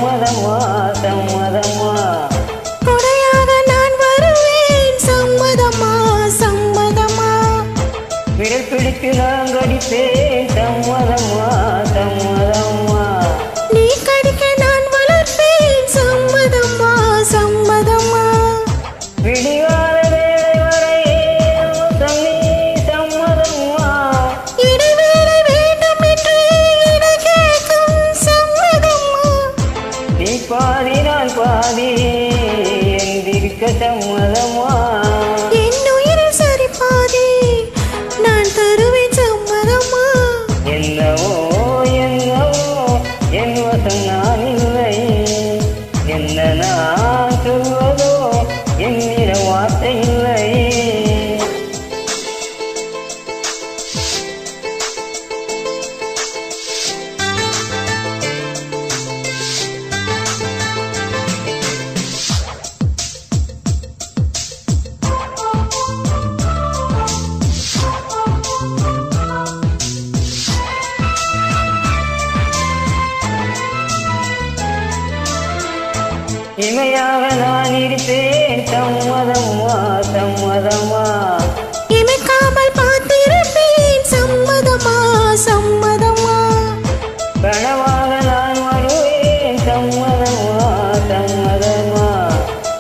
சம்மதமா சம்மதமா கொடையாக நான் வருவேன் சம்மதமா சம்மதமா விரல் பிடித்து நான் கடிப்பேன் சம்மதமா சம்மதமா நீ கடிக்க நான் வளர்ப்பேன் சம்மதமா சம்மதமா விடிகால வேலை வரை தண்ணி சம்மதமா இடைவேளை வேண்டும் என்று என கேட்கும் சம்மதமா நீ பாதி நான் பாதி எந்திருக்க சம்மதமா என் உயிரில் சரி பாதி நான் தருவேன் சம்மதமா என்னவோ என்னவோ என் வசம் நான் இல்லை என்ன நான் சொல்வதோ என்னிட வார்த்தை இல்லை இமையாக நான் இருப்பேன் சம்மதமா சம்மதமா இமைக்காமல் பார்த்திருப்பேன் சம்மதமா சம்மதமா கனவாக நான் வருவேன் சம்மதமா சம்மதமா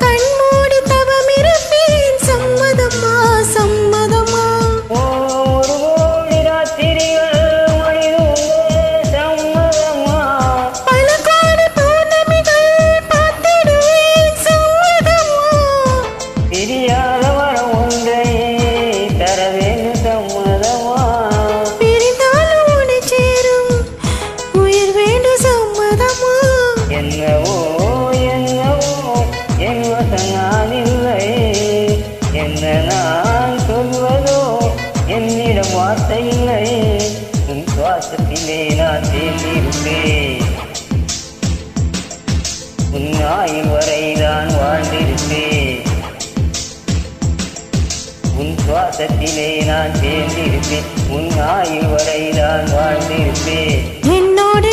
கண்மூடி தவம் இருப்பேன் சம்மதமா சம்மதமா ஒரு கோடி ராத்திரிகள் மனிதங்க சம்மதமா பல கோடி பௌர்ணமிகள் பார்த்திடுவேன் சம்மதமா தெரியாத வரம் ஒன்றை தர வேண்டும் சம்மதமா பிரிந்தாலும் உன்னை சேரும் உயிர் வேண்டும் சம்மதமா என்னவோ என்னவோ என் வசம் நான் இல்லை என்ன நான் சொல்வதோ என்னிடம் வார்த்தை இல்லை உன் சுவாசத்திலே நான் சேர்ந்திருப்பேன் உன் ஆயுள் வரை நான் வாழ்ந்திருப்பேன் உன் சுவாசத்திலே நான் சேர்ந்திருப்பேன் உன் ஆயுள் வரை நான் வாழ்ந்திருப்பேன் என்னோடு